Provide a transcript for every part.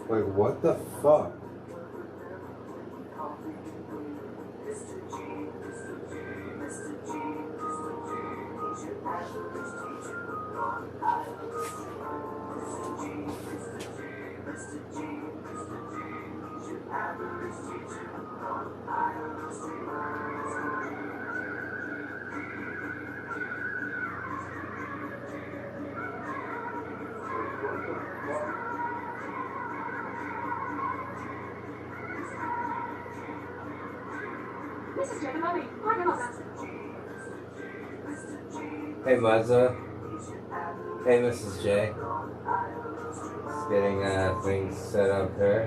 Like, what the fuck? Mr.G, mommy, hi, Mother. Hey, Muzza. Hey, Mrs. J. Just getting things set up here.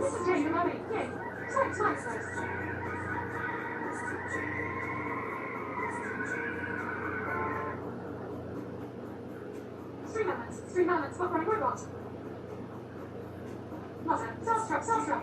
Mr.G, mommy, yeah. Sorry. 3 moments, what running robot? Mother, starstruck.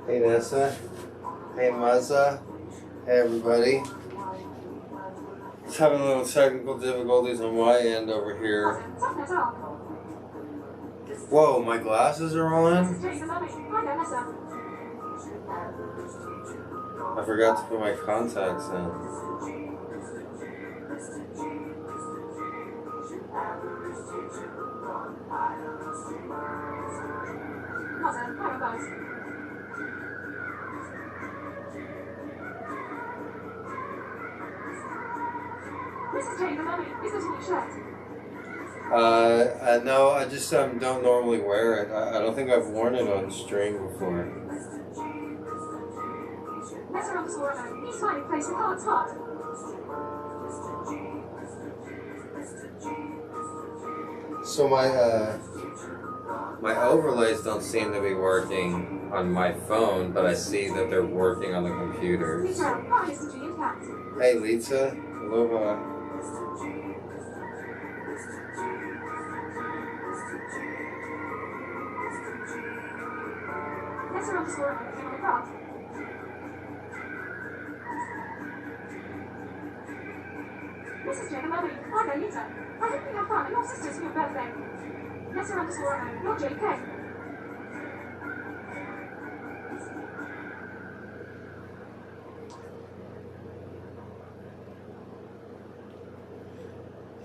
Hey, Nessa. Hey, Muzza. Hey, everybody. Just having a little technical difficulties on my end over here. Whoa, my glasses are on? I forgot to put my contacts in. No, I just don't normally wear it. I don't think I've worn it on stream before. So my overlays don't seem to be working on my phone, but I see that they're working on the computer. Hey, Lisa. Aloha. Mrs. J, mommy, hi there, Lisa. I hope you have fun at your sister's for your birthday. Nessa_, you're JK.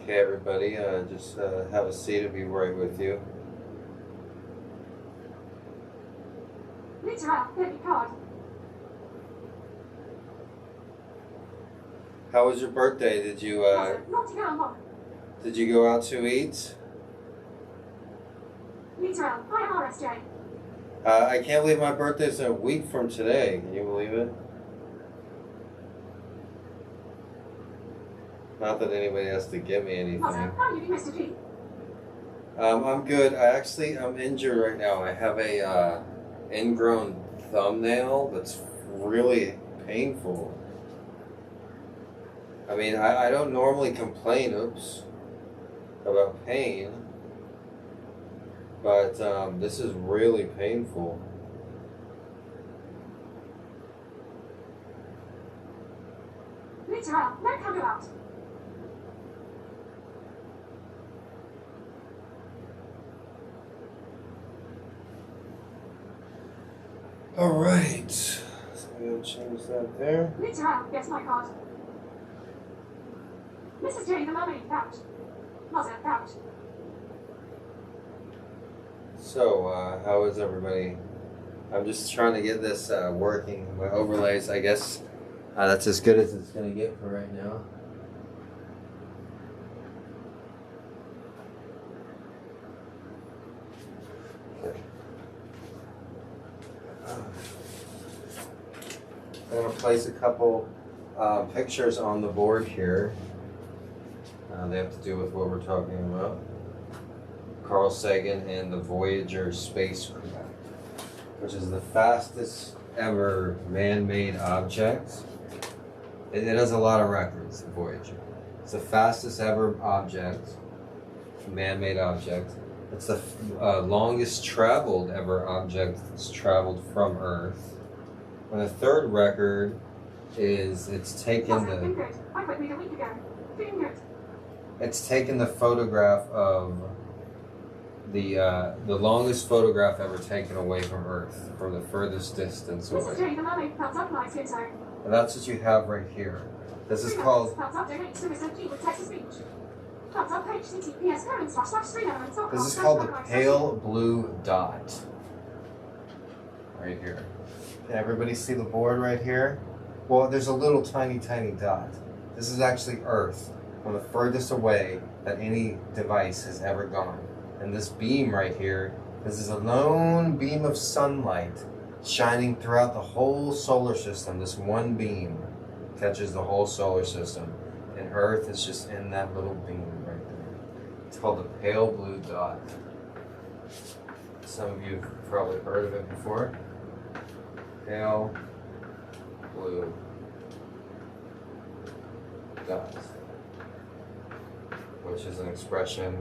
Okay, everybody, just have a seat. I'll be right with you. Lisa out, baby card. How was your birthday? Did you go out to eat? Lisa out, I am RSJ. I can't believe my birthday's a week from today. Can you believe it? Not that anybody has to give me anything. How are you, Mr.G? I'm good. I'm injured right now. I have a ingrown thumbnail that's really painful. I mean, I don't normally complain, about pain, but this is really painful. Lisa out, no candle out. All right, so I'm gonna change that there. Lisa out, yes, my card. Mrs. J, the mummy, out. Mother, out. So, how is everybody? I'm just trying to get this working. My overlays, I guess that's as good as it's gonna get for right now. I'm going to place a couple pictures on the board here. They have to do with what we're talking about. Carl Sagan and the Voyager spacecraft, which is the fastest ever man-made object. It has a lot of records, the Voyager. It's the fastest ever object, man-made object. It's the longest traveled ever object that's traveled from Earth. And the third record is it's taken the photograph of the longest photograph ever taken away from Earth, from the furthest distance away. And that's what you have right here. This is called the pale blue dot. Right here. Can everybody see the board right here? Well, there's a little tiny dot. This is actually Earth, from the furthest away that any device has ever gone. And this beam right here, this is a lone beam of sunlight shining throughout the whole solar system. This one beam catches the whole solar system. And Earth is just in that little beam right there. It's called the pale blue dot. Some of you have probably heard of it before. Pale blue dot, which is an expression,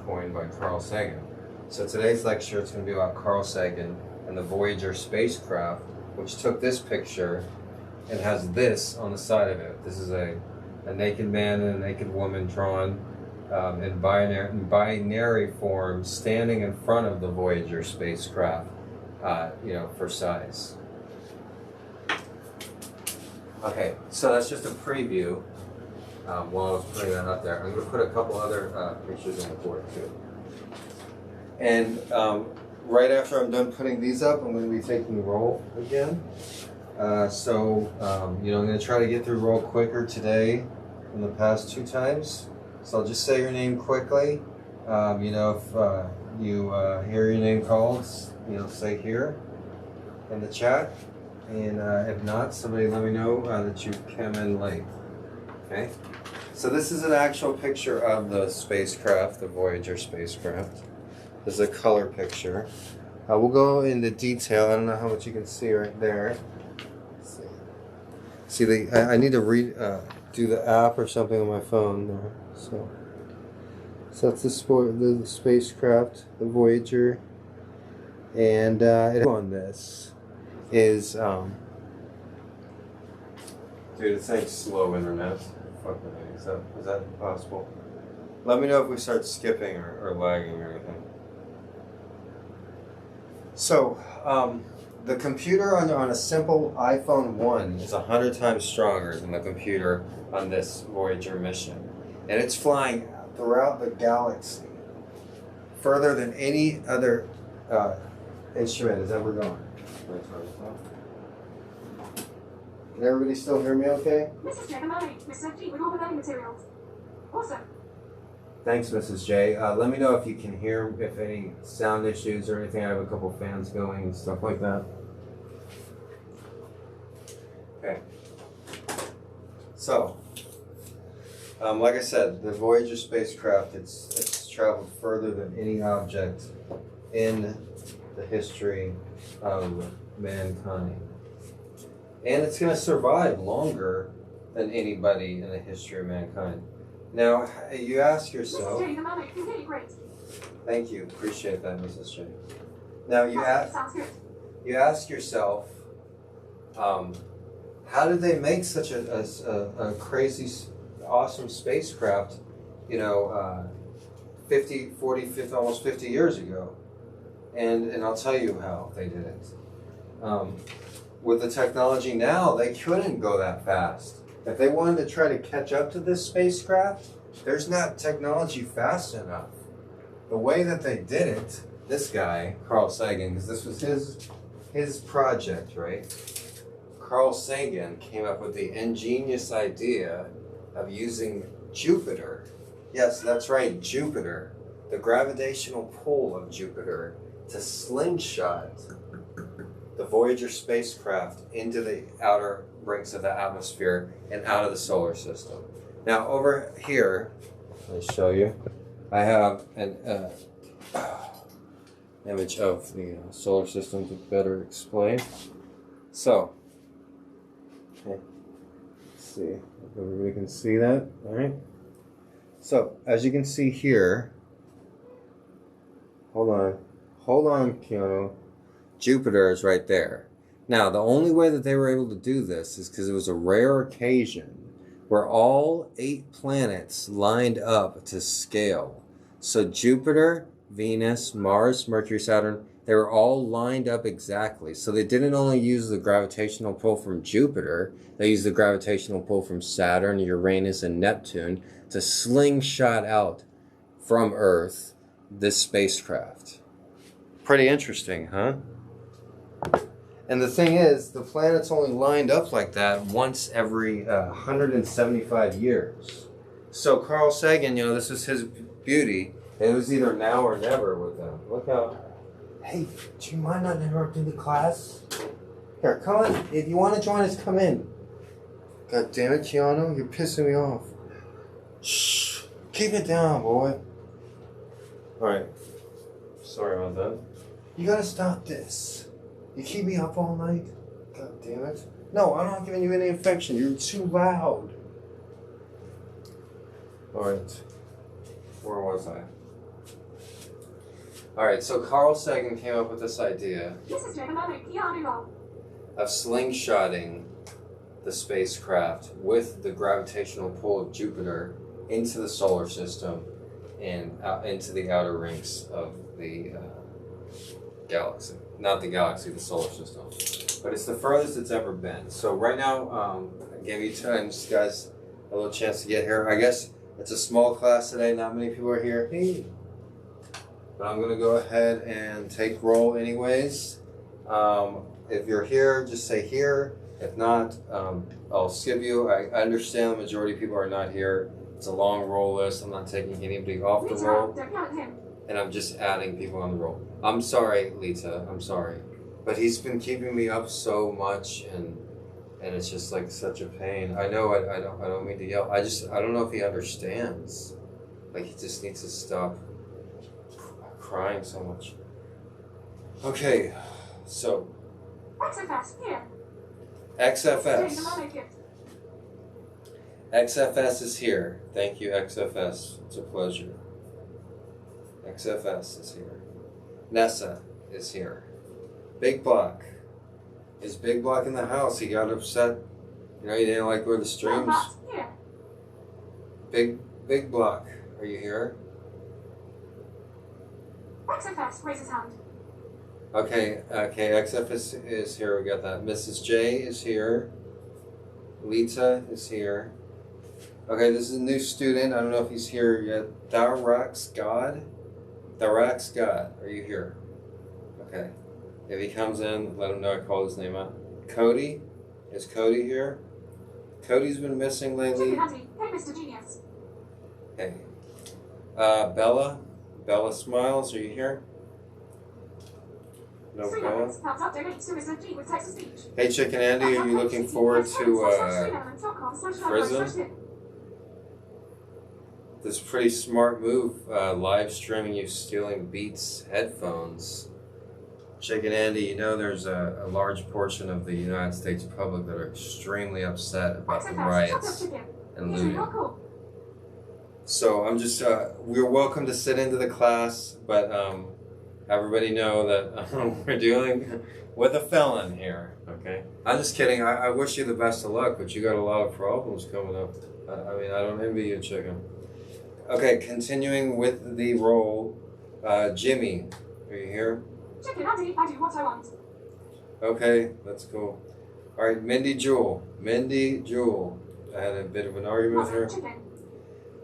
coined by Carl Sagan. So today's lecture is going to be about Carl Sagan and the Voyager spacecraft, which took this picture and has this on the side of it. This is a naked man and a naked woman drawn in binary form, standing in front of the Voyager spacecraft, for size. Okay, so that's just a preview. While I was putting that up there, I'm going to put a couple other pictures on the board too. And right after I'm done putting these up, I'm going to be taking roll again. I'm going to try to get through roll quicker today than the past 2 times. So I'll just say your name quickly. If you hear your name called, say here in the chat. And if not, somebody let me know that you came in late. Okay? So this is an actual picture of the spacecraft, the Voyager spacecraft. This is a color picture. We'll go into detail. I don't know how much you can see right there. Let's see, I need to do the app or something on my phone there. So that's the spacecraft, the Voyager, and on this is dude, it's saying slow internet. Fuck with me. Is that possible? Let me know if we start skipping or lagging or anything. So, the computer on a simple iPhone 1 is 100 times stronger than the computer on this Voyager mission. And it's flying throughout the galaxy, further than any other instrument has ever gone. Can everybody still hear me okay? Mrs.G, Mr.G with all the learning materials. Awesome. Thanks, Mrs. J. Let me know if you can hear, if any sound issues or anything. I have a couple fans going and stuff like that. Okay. So, like I said, the Voyager spacecraft, it's traveled further than any object in the history of mankind. And it's going to survive longer than anybody in the history of mankind. Now, you ask yourself... Mrs. J, the man can hear you great. Thank you. Appreciate that, Mrs. J. Now, Sounds good. You ask yourself, how did they make such a crazy, awesome spacecraft, 50, 40, 50, almost 50 years ago? And I'll tell you how they did it. With the technology now, they couldn't go that fast. If they wanted to try to catch up to this spacecraft, there's not technology fast enough. The way that they did it, this guy, Carl Sagan, because this was his project, right? Carl Sagan came up with the ingenious idea of using Jupiter. Yes, that's right, Jupiter. The gravitational pull of Jupiter to slingshot the Voyager spacecraft into the outer rings of the atmosphere and out of the solar system. Now over here, let me show you. I have an image of the solar system to better explain. So, okay, let's see if everybody can see that. All right. So as you can see here, hold on, Keanu. Jupiter is right there. Now, the only way that they were able to do this is because it was a rare occasion where all 8 planets lined up to scale. So Jupiter, Venus, Mars, Mercury, Saturn, they were all lined up exactly. So they didn't only use the gravitational pull from Jupiter, they used the gravitational pull from Saturn, Uranus, and Neptune to slingshot out from Earth this spacecraft. Pretty interesting, huh? And the thing is, the planets only lined up like that once every 175 years. So Carl Sagan, you know, this is his beauty. It was either now or never with them. Look how... Hey, do you mind not interrupting the class? Here, come on. If you want to join us, come in. God damn it, Keanu. You're pissing me off. Shh. Keep it down, boy. Alright. Sorry about that. You gotta stop this. You keep me up all night? God damn it. No, I'm not giving you any affection. You're too loud. Alright. Where was I? Alright, so Carl Sagan came up with this idea of slingshotting the spacecraft with the gravitational pull of Jupiter into the solar system and out into the outer rings of the galaxy. Not the galaxy, the solar system. But it's the furthest it's ever been. So right now, I gave you guys a little chance to get here. I guess it's a small class today, not many people are here. Hey. But I'm gonna go ahead and take roll anyways. If you're here, just say here. If not, I'll skip you. I understand the majority of people are not here. It's a long roll list. I'm not taking anybody off the roll. And I'm just adding people on the roll. I'm sorry, Lita. I'm sorry. But he's been keeping me up so much and it's just like such a pain. I know I don't mean to yell. I don't know if he understands. Like he just needs to stop crying so much. Okay, so XFS here. XFS. XFS is here. Thank you, XFS. It's a pleasure. XFS is here. Nessa is here. Big Block. Is Big Block in the house? He got upset. You know, he didn't like where the streams. Big Block. Are you here? XFS, raise his hand. Okay, XFS is here. We got that. Mrs. J is here. Lita is here. Okay, this is a new student. I don't know if he's here yet. Tharax God. Tharax God. Are you here? Okay. If he comes in, let him know I called his name out. Cody? Is Cody here? Cody's been missing lately. Hey, Mr.G. Okay. Bella? Bella Smiles, are you here? No Bella? Hey Chicken Andy, are you looking forward to prison? This pretty smart move, live streaming you stealing Beats headphones. Chicken Andy, you know there's a large portion of the United States public that are extremely upset about the riots and looting. So I'm just, we're welcome to sit into the class, but everybody know that we're dealing with a felon here, okay? I'm just kidding, I wish you the best of luck, but you got a lot of problems coming up. I mean, I don't envy you, Chicken. Okay, continuing with the role, Jimmy, are you here? Chicken Andy, I do what I want. Okay, that's cool. All right, Mindy Jewel. Mindy Jewel. I had a bit of an argument with her.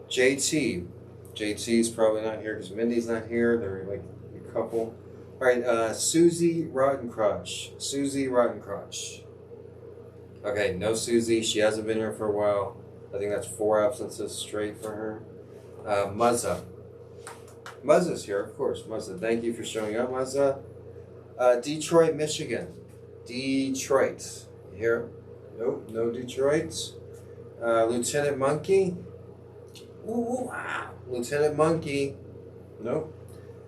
JT. JT's probably not here because Mindy's not here. They're like a couple. All right, Susie Rottencrotch. Susie Rottencrotch. Okay, no Susie. She hasn't been here for a while. I think that's 4 absences straight for her. Muzza. Muzza's here, of course. Muzza, thank you for showing up, Muzza. Detroit, Michigan. Detroit. You here? Nope, no Detroit. Lieutenant Monkey. Ooh, wow. Lieutenant Monkey. Nope.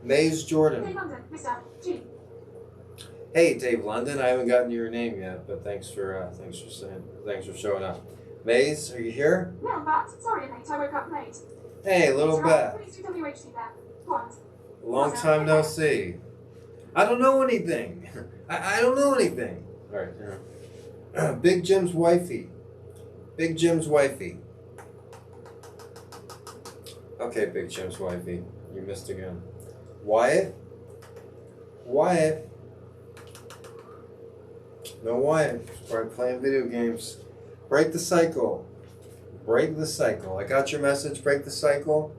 Maze Jordan. Dave London, Mr.G. Hey, Dave London. I haven't gotten your name yet, but thanks for showing up. Maze, are you here? Little Bat, sorry late, I woke up late. Hey, little Mr. bat. Please do WHC there. What? Long time no see. I don't know anything. I don't know anything. All right. Yeah. Big Jim's wifey. Big Jim's wifey. Okay, Big Jim's wifey. You missed again. Wyatt? Wyatt? No Wyatt. Probably playing video games. Break the cycle. Break the cycle. I got your message. Break the cycle.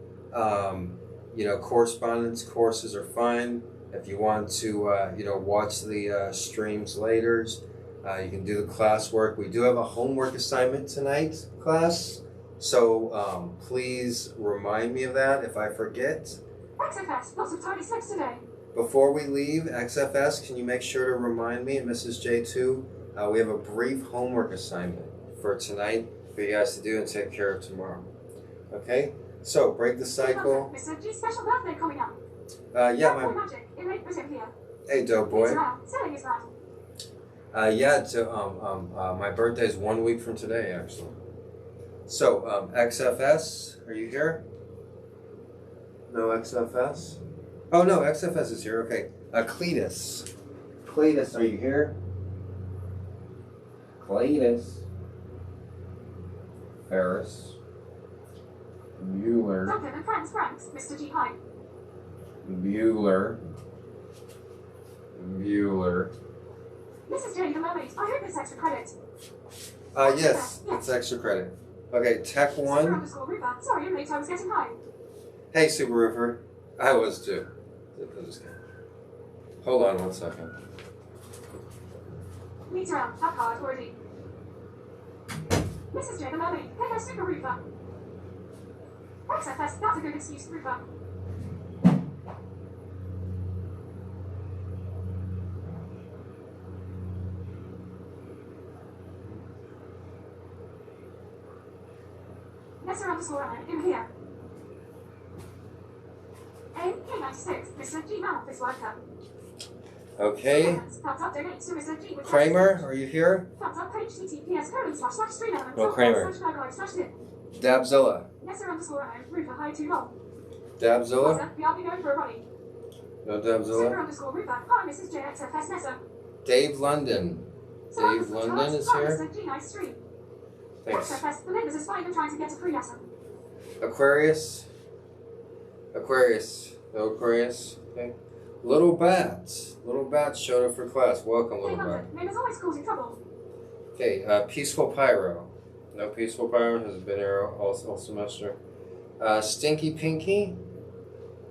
Correspondence courses are fine. If you want to, watch the streams later, you can do the classwork. We do have a homework assignment tonight, class. So please remind me of that if I forget. XFS, lots of tiny slips today. Before we leave, XFS, can you make sure to remind me, and Mrs. J too, we have a brief homework assignment for tonight for you guys to do and take care of tomorrow. Okay? So, break the cycle. Mr.G's special birthday coming up. Yeah, Boy Magic, in late Britain here. Hey, dope boy. Selling is that. My birthday is 1 week from today, actually. So, XFS, are you here? No XFS? Oh, no, XFS is here. Okay. Cletus. Cletus, are you here? Cletus. Ferris. Mueller. Duncan and Franks, Mr. G. Hi. Mueller. Mrs. J. the Mermaid, I hope it's extra credit. Yes, it's extra credit. Okay, Tech 1. Super_Roofer, sorry I'm late, I was getting high. Hey, Super Roofer. I was too. Hold on 1 second. Meet around, that card already. Mrs. J. the Mermaid, hello Super Roofer. XFS, that's a good excuse, Roofer. Nessa_Anna, in here. K96, Mr. G. Man Office Worker. Okay. Thumbs up, donate to Mr. G. with Kramer, are you here? Thumbs up, https://stream element. No, Kramer. /live/tip. Dabzilla. Nessa_Anna, Roofer, hi too long. Dabzilla? We are going for a running. No Dabzilla. Super_Roofer, hi Mrs. J. XFS Nessa. Dave London. Dave London is here. Mr. G. Nice stream. Thanks. XFS, the members is fine and trying to get a free lesson. Aquarius. No Aquarius. Okay. Little Bat. Little Bat showed up for class. Welcome, Little Bat. Members always causing trouble. Okay, Peaceful Pyro. No Peaceful Pyro has been here all semester. Stinky Pinky.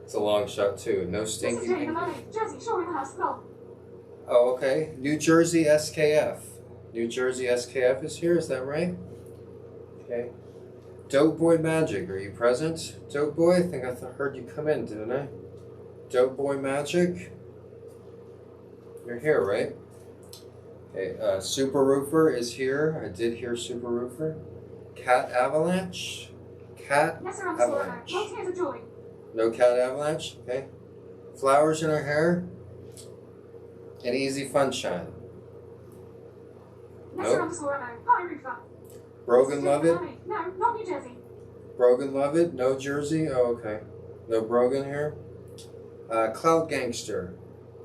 It's a long shot too. No Stinky Mrs. J. Pinky. the Mermaid, Jersey, shore in the house, lol. Oh, okay. New Jersey SKF. New Jersey SKF is here, is that right? Okay. Dope Boy Magic, are you present? Dope Boy? I think I heard you come in, didn't I? Dope Boy Magic? You're here, right? Okay, Super Roofer is here. I did hear Super Roofer. Cat Avalanche? Cat Avalanche. No tears of joy. No Cat Avalanche? Okay. Flowers in her hair? And Easy Funshine. Nope. Hi, Roofer. Brogan Lovett? No, not New Jersey. Brogan Lovett? No Jersey? Oh, okay. No Brogan here. Cloud Gangster.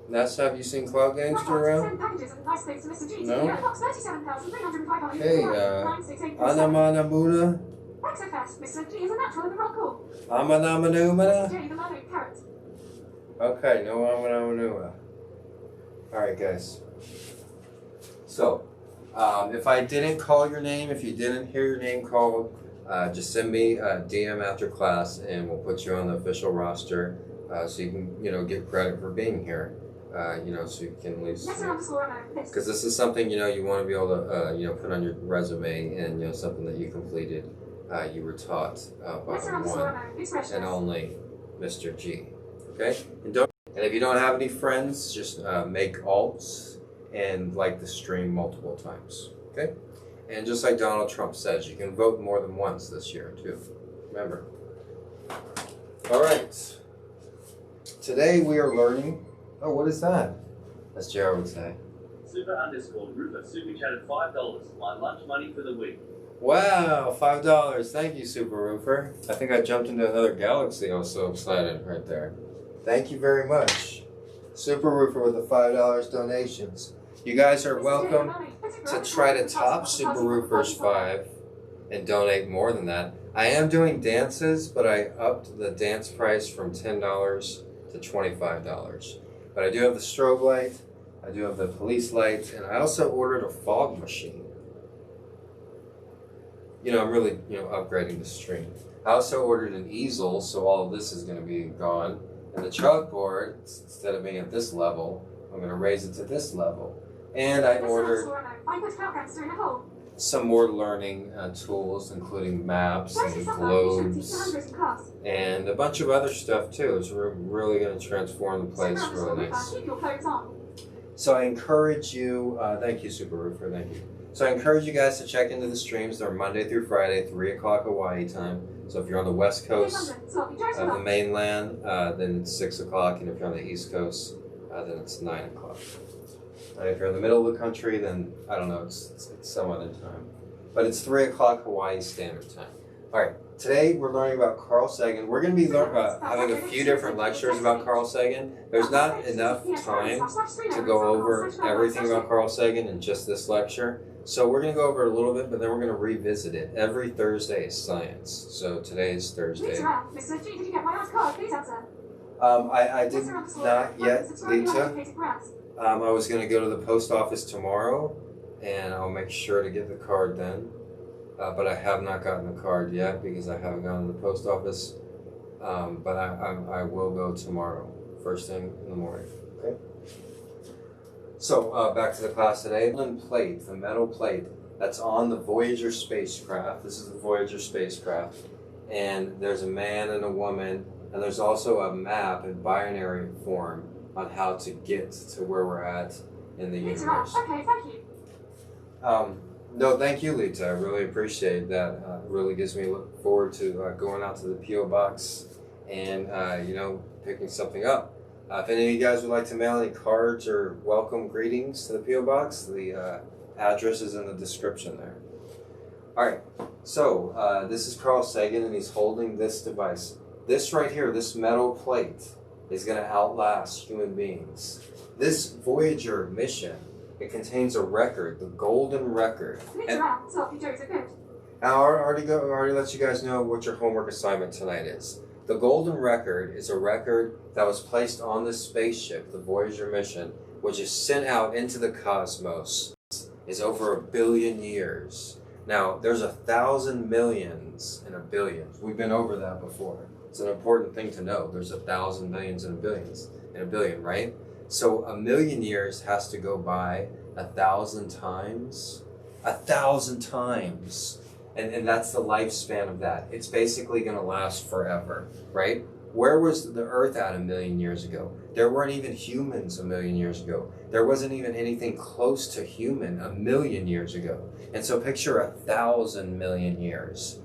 Nessa, have you seen Cloud Gangster around? Send packages and nice things to Mr. G. No? Box 37,305. Hey, Anamanamuna? XFS, Mr. G is a natural in the rock call. Amanamanumana? J, the mermaid carrot. Okay, no Amanamanuma. Alright, guys. So, if I didn't call your name, if you didn't hear your name called, just send me a DM after class and we'll put you on the official roster so you can, get credit for being here. So you can at least, because this is something, you want to be able to, put on your resume and, something that you completed, you were taught by one and only Mr. G. Okay? And if you don't have any friends, just make alts and like the stream multiple times. Okay? And just like Donald Trump says, you can vote more than once this year too. Remember. All right. Today we are learning. Oh, what is that? As Jared would say. Super_Rupert super chatted $5. My lunch money for the week. Wow, $5. Thank you, Super Roofer. I think I jumped into another galaxy. I was so excited right there. Thank you very much. Super Roofer with the $5 donations. You guys are welcome to try to top Super Roofer's 5 and donate more than that. I am doing dances, but I upped the dance price from $10 to $25. But I do have the strobe light, I do have the police light, and I also ordered a fog machine. You know, I'm really, upgrading the stream. I also ordered an easel, so all of this is going to be gone. And the chalkboard, instead of being at this level, I'm going to raise it to this level. And I ordered some more learning tools, including maps and globes and a bunch of other stuff too. It's really going to transform the place really nice. So I encourage you, thank you Super Roofer, thank you. So I encourage you guys to check into the streams. They're Monday through Friday, 3 o'clock Hawaii time. So if you're on the west coast of the mainland, then it's 6 o'clock. And if you're on the east coast, then it's 9 o'clock. If you're in the middle of the country, then I don't know, it's some other time. But it's 3 o'clock Hawaii Standard Time. All right, today we're learning about Carl Sagan. We're going to be having a few different lectures about Carl Sagan. There's not enough time to go over everything about Carl Sagan in just this lecture. So we're going to go over it a little bit, but then we're going to revisit it. Every Thursday is science. So today is Thursday. Mr.G, did you get my last card? Please answer. I did not yet, Lita. I was going to go to the post office tomorrow, and I'll make sure to get the card then. But I have not gotten the card yet because I haven't gone to the post office. But I will go tomorrow, first thing in the morning. Okay. So back to the class today. The metal plate that's on the Voyager spacecraft. This is the Voyager spacecraft, and there's a man and a woman, and there's also a map in binary form on how to get to where we're at in the universe. Okay, thank you. No, thank you, Lita. I really appreciate that. It really gives me look forward to going out to the P.O. box and picking something up. If any of you guys would like to mail any cards or welcome greetings to the P.O. box, the address is in the description there. All right, so this is Carl Sagan, and he's holding this device. This right here, this metal plate, is going to outlast human beings. This Voyager mission, it contains a record, the golden record. And I already let you guys know what your homework assignment tonight is. The golden record is a record that was placed on this spaceship, the Voyager mission, which is sent out into the cosmos, is over 1 billion years. Now, there's 1,000 millions and a billions. We've been over that before. It's an important thing to know. There's 1,000 millions and a billion, right? So 1 million years has to go by 1,000 times. 1,000 times. And that's the lifespan of that. It's basically going to last forever, right? Where was the Earth at 1 million years ago? There weren't even humans 1 million years ago. There wasn't even anything close to human 1 million years ago. And so picture 1,000 million years.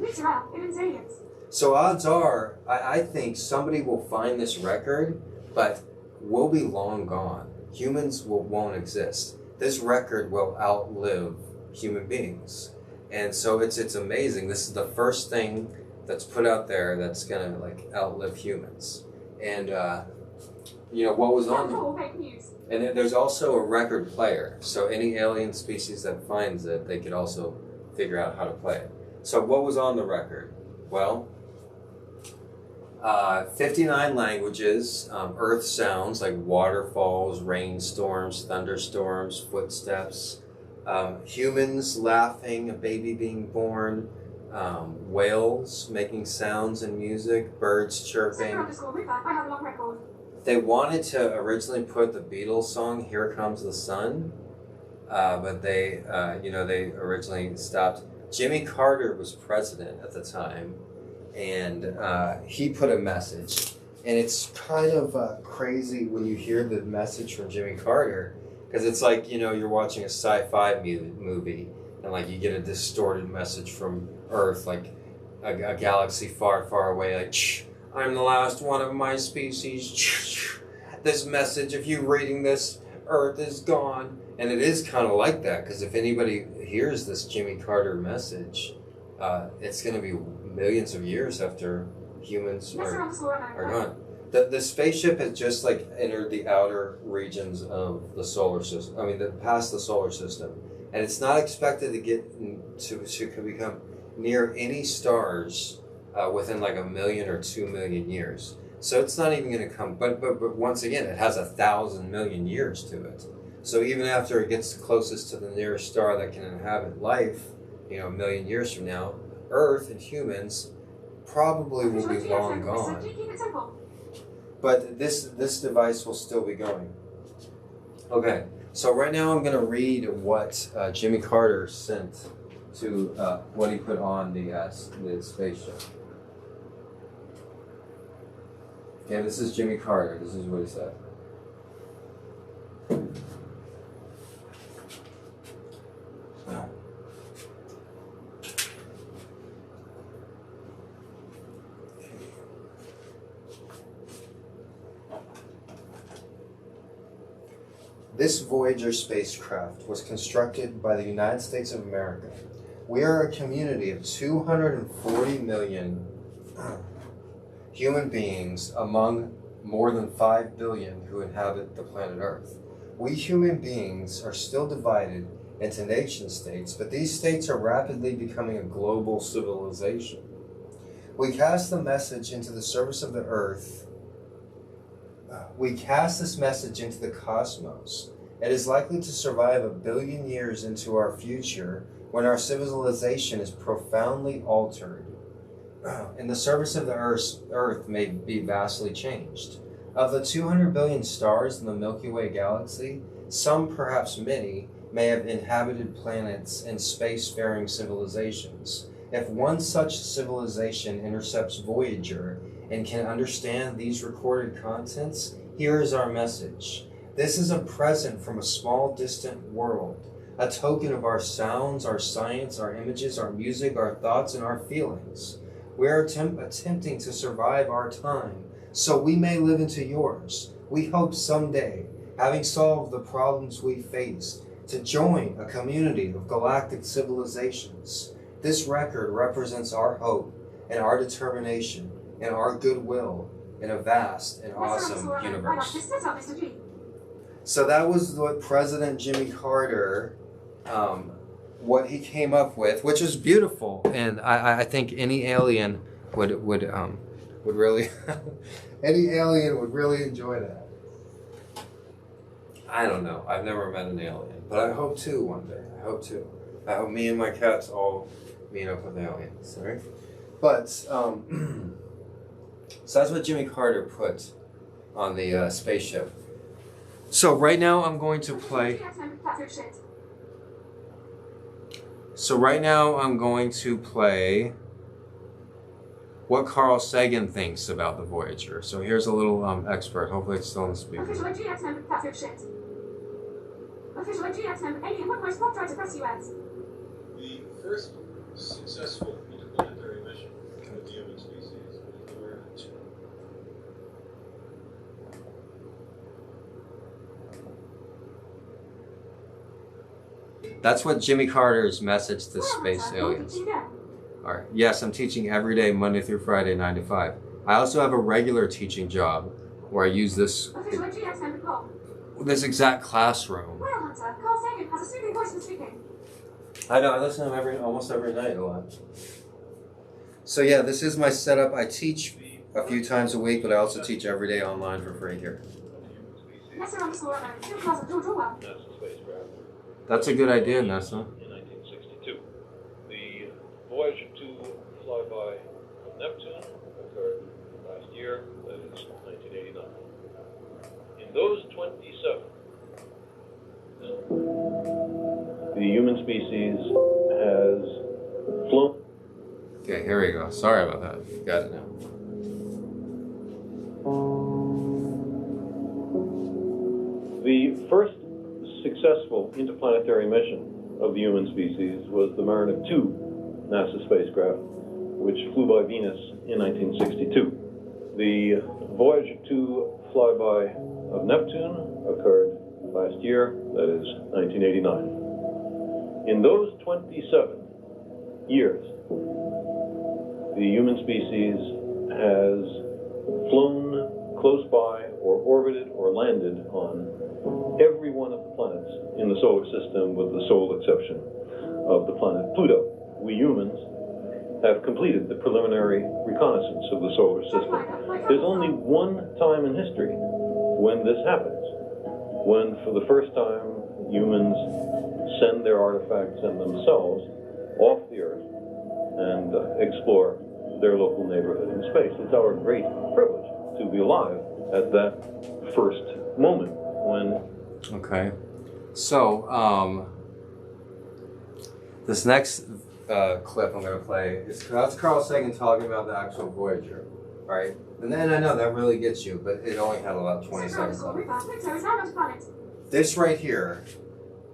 So odds are, I think somebody will find this record, but we'll be long gone. Humans won't exist. This record will outlive human beings. And so it's amazing. This is the first thing that's put out there that's gonna outlive humans. And what was on it? And there's also a record player. So any alien species that finds it, they could also figure out how to play it. So what was on the record? Well, 59 languages, earth sounds like waterfalls, rainstorms, thunderstorms, footsteps, humans laughing, a baby being born, whales making sounds and music, birds chirping. They wanted to originally put the Beatles song "Here Comes the Sun," but they originally stopped. Jimmy Carter was president at the time, and he put a message. And it's kind of crazy when you hear the message from Jimmy Carter, because it's like, you know, you're watching a sci-fi movie, and like you get a distorted message from Earth, like a galaxy far, far away, like, I'm the last one of my species. This message, if you're reading this, Earth is gone. And it is kind of like that, because if anybody hears this Jimmy Carter message, it's going to be millions of years after humans are gone. The spaceship has just like entered the outer regions of the solar system. I mean, past the solar system, and it's not expected to get to become near any stars within like 1 million or 2 million years. So it's not even going to come. But once again, it has 1,000 million years to it. So even after it gets closest to the nearest star that can inhabit life, you know, 1 million years from now, Earth and humans probably will be long gone. But this device will still be going. Okay, so right now I'm going to read what Jimmy Carter sent to what he put on the spaceship. Okay, this is Jimmy Carter. This is what he said. This Voyager spacecraft was constructed by the United States of America. We are a community of 240 million human beings among more than 5 billion who inhabit the planet Earth. We human beings are still divided into nation states, but these states are rapidly becoming a global civilization. We cast the message into the service of the Earth. We cast this message into the cosmos. It is likely to survive 1 billion years into our future when our civilization is profoundly altered. And the surface of the Earth may be vastly changed. Of the 200 billion stars in the Milky Way galaxy, some, perhaps many, may have inhabited planets and spacefaring civilizations. If one such civilization intercepts Voyager and can understand these recorded contents, here is our message. This is a present from a small, distant world, a token of our sounds, our science, our images, our music, our thoughts, and our feelings. We are attempting to survive our time, so we may live into yours. We hope someday, having solved the problems we face, to join a community of galactic civilizations. This record represents our hope and our determination and our goodwill in a vast and awesome universe. So that was what President Jimmy Carter, what he came up with, which is beautiful, and I think any alien would really any alien would really enjoy that. I don't know. I've never met an alien, but I hope to one day. I hope to. I hope me and my cats all meet up with aliens. Right? But so that's what Jimmy Carter put on the spaceship. So right now I'm going to play. So right now I'm going to play what Carl Sagan thinks about the Voyager. So here's a little expert. Hopefully it's still on the speaker. Official GX member, Patrick shit. Official GX member, alien, what voice pop tried to press you at? The first successful interplanetary mission of the human species was the Voyager 2. That's what Jimmy Carter's message to space aliens. All right. Yes, I'm teaching every day, Monday through Friday, 9 to 5. I also have a regular teaching job where I use this exact classroom. Well, Hunter, Carl Sagan has a soothing voice for speaking. I know. I listen to him almost every night a lot. So yeah, this is my setup. I teach a few times a week, but I also teach every day online for free here. That's a good idea, Nessa. In 1962, the Voyager 2 flyby of Neptune occurred last year, that is 1989. In those 27, the human species has flown. Okay, here we go. Sorry about that. Got it now. The first successful interplanetary mission of the human species was the Mariner 2 NASA spacecraft, which flew by Venus in 1962. The Voyager 2 flyby of Neptune occurred last year, that is 1989. In those 27 years, the human species has flown close by or orbited or landed on every one of the planets in the solar system with the sole exception of the planet Pluto. We humans have completed the preliminary reconnaissance of the solar system. There's only one time in history when this happens, when for the first time humans send their artifacts and themselves off the Earth and explore their local neighborhood in space. It's our great privilege to be alive at that first moment when... Okay. So, this next clip I'm going to play, that's Carl Sagan talking about the actual Voyager, right? And then I know that really gets you, but it only had about 20 seconds on it. This right here,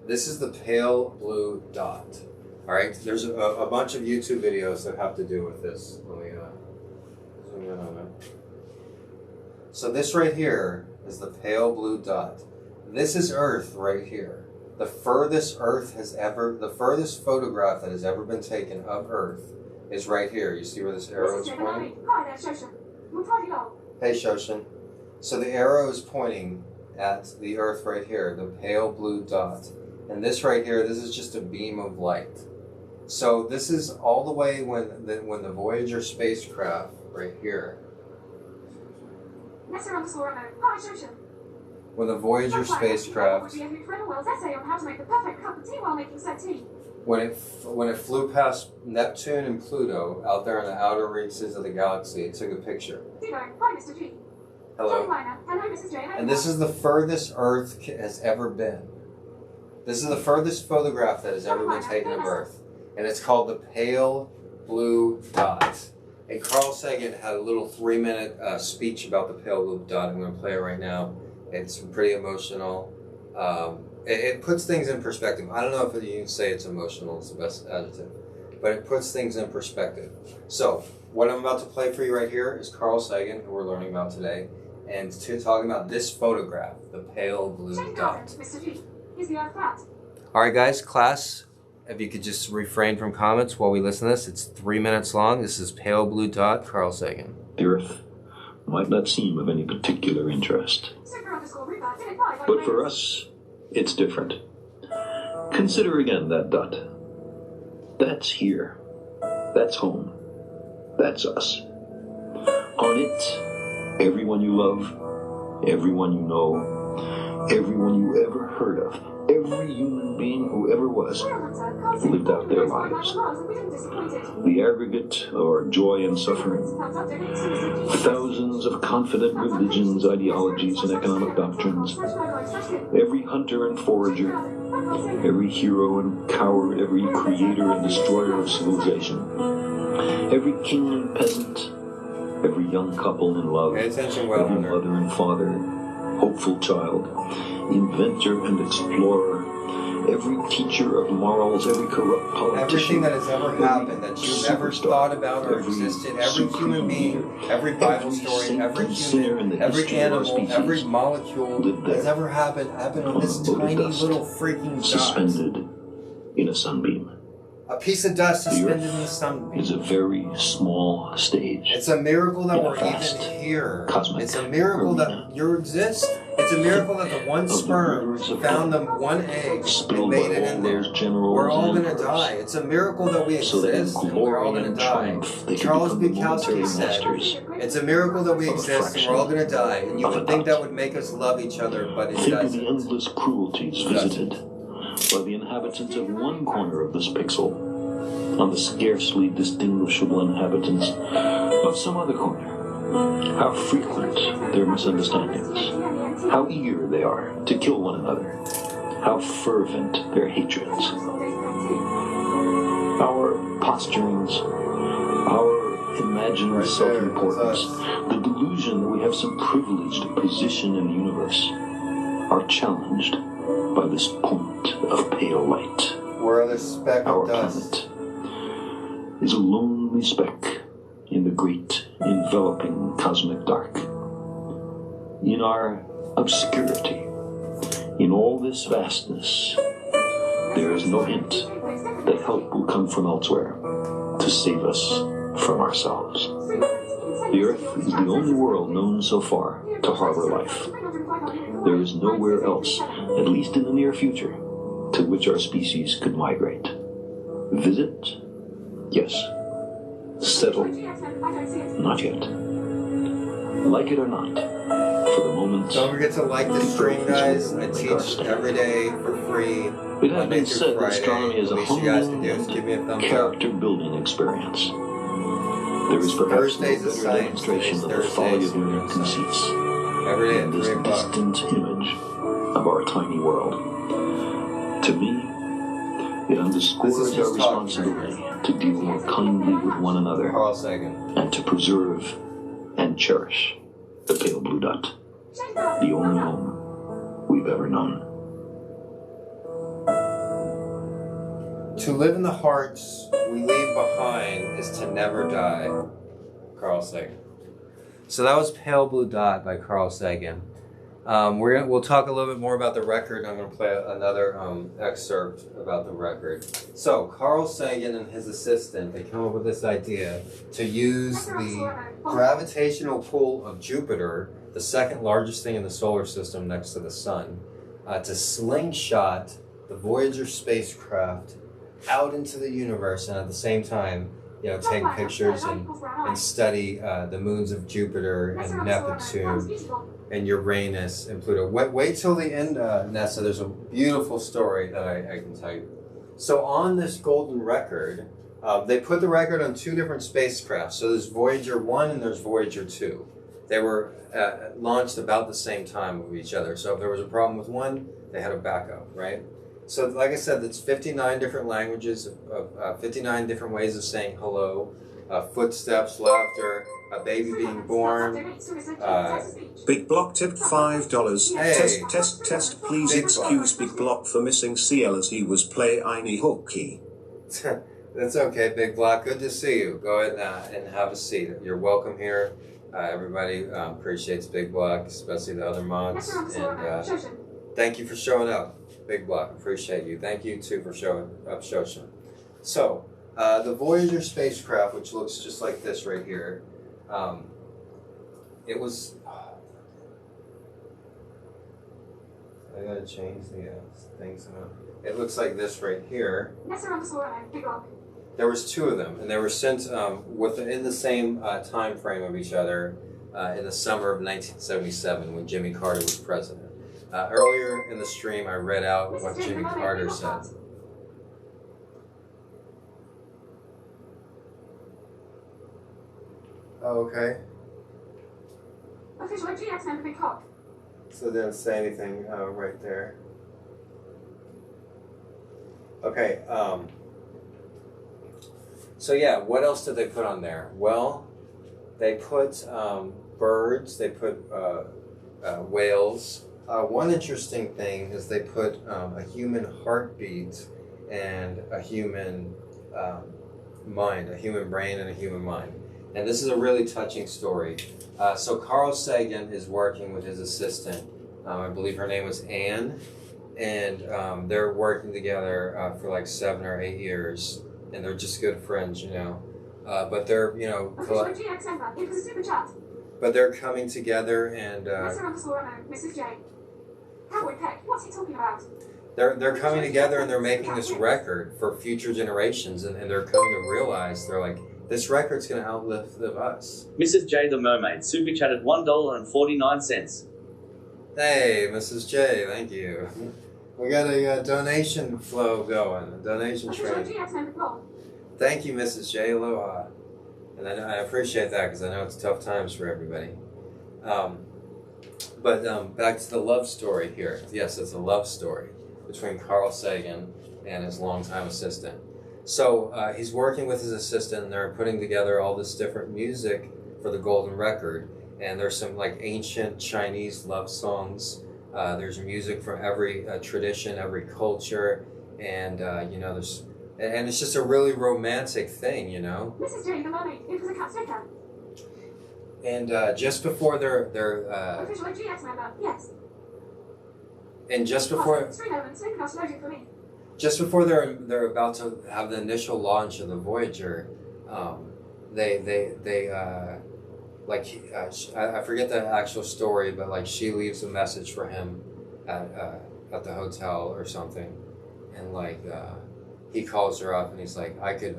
this is the pale blue dot, all right? There's a bunch of YouTube videos that have to do with this. Let me zoom in on it. So this right here is the pale blue dot. This is Earth right here. The furthest the furthest photograph that has ever been taken of Earth is right here. You see where this arrow is pointing? Hey, Shoshin. So the arrow is pointing at the Earth right here, the pale blue dot. And this right here, this is just a beam of light. So this is all the way when the Voyager spacecraft right here. When the Voyager spacecraft, when it flew past Neptune and Pluto out there in the outer reaches of the galaxy, it took a picture. Hello. And this is the furthest Earth has ever been. This is the furthest photograph that has ever been taken of Earth, and it's called the pale blue dot. And Carl Sagan had a little 3-minute speech about the pale blue dot. I'm going to play it right now. It's pretty emotional. It puts things in perspective. I don't know if you can say it's emotional, it's the best adjective, but it puts things in perspective. So, what I'm about to play for you right here is Carl Sagan, who we're learning about today, and talking about this photograph, the pale blue dot. Mr.G, here's the Earth flat. Alright guys, class, if you could just refrain from comments while we listen to this. It's 3 minutes long. This is pale blue dot, Carl Sagan. The Earth might not seem of any particular interest, but for us, it's different. Consider again that dot. That's here. That's home. That's us. On it, everyone you love, everyone you know, everyone you ever heard of, every human being who ever was, lived out their lives. The aggregate of our joy and suffering, thousands of confident religions, ideologies, and economic doctrines, every hunter and forager, every hero and coward, every creator and destroyer of civilization, every king and peasant, every young couple in love, Pay attention, every Westerner. mother and father, hopeful child, inventor and explorer, every teacher of morals, every corrupt Everything politician, that has ever happened, that you've ever thought about or existed, every human being, every Bible story, every human, every animal, every molecule that's ever happened on this tiny little freaking dot. suspended in a sunbeam. A piece of dust suspended in the sunbeam. Is a very small stage. It's a miracle that in a we're vast even here. cosmic It's a miracle arena. that you exist. It's a miracle that the one Of the sperm rivers of found the blood one egg and spilled made by it in all there. those generals We're all and going to emperors. die. It's a miracle that we So that in exist and we're all glory going to and die. triumph they could Charles become the Bukowski military said, masters it's a miracle that we of a exist and we're all going to die. And you of a would think dot. that would make us love each other, but it Think of doesn't. the endless cruelties visited by the inhabitants of one corner of this pixel on the scarcely distinguishable inhabitants of some other corner. How frequent their misunderstandings, how eager they are to kill one another, how fervent their hatreds. Our posturings, our imagined Right there, self-importance, that's us. the delusion that we have some privileged position in the universe, are challenged by this point of pale light. We're the speck Our of dust. planet is a lonely speck in the great enveloping cosmic dark. In our obscurity, in all this vastness, there is no hint that help will come from elsewhere to save us from ourselves. The Earth is the only world known so far to harbor life. There is nowhere else, at least in the near future, to which our species could migrate. Visit? Yes. Settle? Not yet. Like it or not, for the moment... Don't forget to like the stream, guys. I teach every day for free. It has Monday been through said that Friday. astronomy is The a least you guys can humbling do is give me a thumbs and up. character-building experience. There is perhaps Thursdays no is better science. demonstration of the Thursdays folly is of human conceits Every day than at this 3 o'clock. distant image of our tiny world. To me, it underscores This is our just talking. responsibility to deal more kindly with one another Carl Sagan. and to preserve and cherish the pale blue dot, the only home we've ever known. To live in the hearts we leave behind is to never die. Carl Sagan. So that was Pale Blue Dot by Carl Sagan. We'll talk a little bit more about the record. I'm going to play another excerpt about the record. So Carl Sagan and his assistant, they come up with this idea to use the gravitational pull of Jupiter, the second largest thing in the solar system next to the sun, to slingshot the Voyager spacecraft out into the universe, and at the same time, take pictures and study the moons of Jupiter and Neptune and Uranus and Pluto. Wait till the end, Nessa. There's a beautiful story that I can tell you. So on this golden record, they put the record on two different spacecraft. So there's Voyager 1 and there's Voyager 2. They were launched about the same time with each other. So if there was a problem with one, they had a backup, right? So like I said, it's 59 different languages, 59 different ways of saying hello, footsteps, laughter, a baby being born. Big Block tipped $5. Hey. Test. Please Big excuse Block. Big Block for missing CL as he was play eine hockey. That's okay, Big Block. Good to see you. Go ahead and have a seat. You're welcome here. Everybody appreciates Big Block, especially the other mods. And thank you for showing up, Big Block. Appreciate you. Thank you too for showing up, Shoshin. So, the Voyager spacecraft, which looks just like this right here, it was. I gotta change the things. It looks like this right here. There was two of them, and they were sent within the same time frame of each other in the summer of 1977 when Jimmy Carter was president. Earlier in the stream, I read out what Jimmy Carter said. Oh, okay. Official GX member Big Hawk. So they didn't say anything right there. Okay. So yeah, what else did they put on there? Well, they put birds. They put whales. One interesting thing is they put a human heartbeat and a human mind, a human brain and a human mind. And this is a really touching story. So Carl Sagan is working with his assistant. I believe her name was Anne. And they're working together for like 7 or 8 years. And they're just good friends, but they're, Official GX member. It was a Superchat. but they're coming together and Mrs. J. Howard Peck, what's he talking about? they're coming together and they're making this record for future generations, and they're coming to realize, they're like, this record's going to outlive us. Mrs. J the Mermaid super chatted $1.49. Hey, Mrs. J, thank you. We got a donation flow going, a donation Official train. GX member Paul. Thank you, Mrs. J. Aloha. And I appreciate that because I know it's tough times for everybody. But back to the love story here. Yes, it's a love story between Carl Sagan and his longtime assistant. So he's working with his assistant, and they're putting together all this different music for the golden record. And there's some like ancient Chinese love songs. There's music from every tradition, every culture, and you know, and it's just a really romantic thing, you know. Mrs. J, the mermaid, it was a cat sticker. And just before they're Official GX member, yes. and just before Screen element, Superchat loading for me. just before they're about to have the initial launch of the Voyager, they I forget the actual story, but like she leaves a message for him at the hotel or something, and like he calls her up and he's like, I could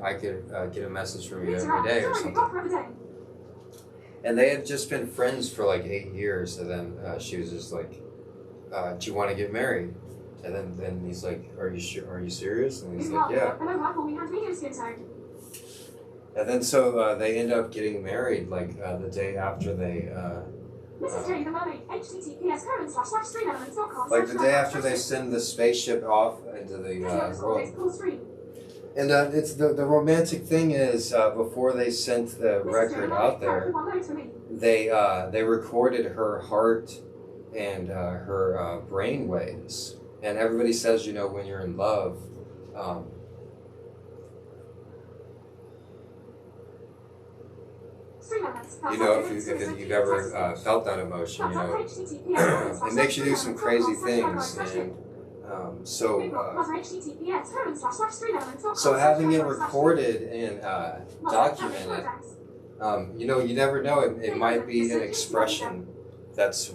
get a message from you every day or something. And they had just been friends for like 8 years, and then she was just like, do you want to get married? And then he's like, are you sure? Are you serious? And he's like, yeah. And then so they end up getting married like the day after they like the day after they send the spaceship off into the world. And it's the romantic thing is before they sent the record out there, they recorded her heart and her brain waves. And everybody says, you know, when you're in love, you know, if you've ever felt that emotion, you know, it makes you do some crazy things. And so having it recorded and documented, you know, you never know. It might be an expression that's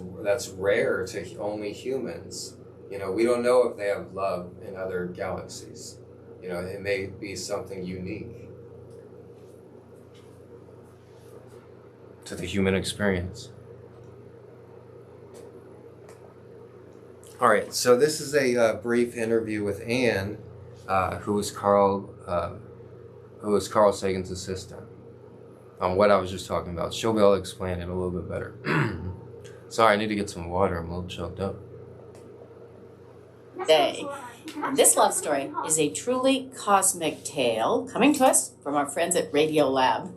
rare to only humans. You know, we don't know if they have love in other galaxies. You know, it may be something unique to the human experience. All right, so this is a brief interview with Anne, who was Carl Sagan's assistant, on what I was just talking about. She'll be able to explain it a little bit better. Sorry, I need to get some water. I'm a little choked up. Day. And this love story is a truly cosmic tale coming to us from our friends at Radio Lab.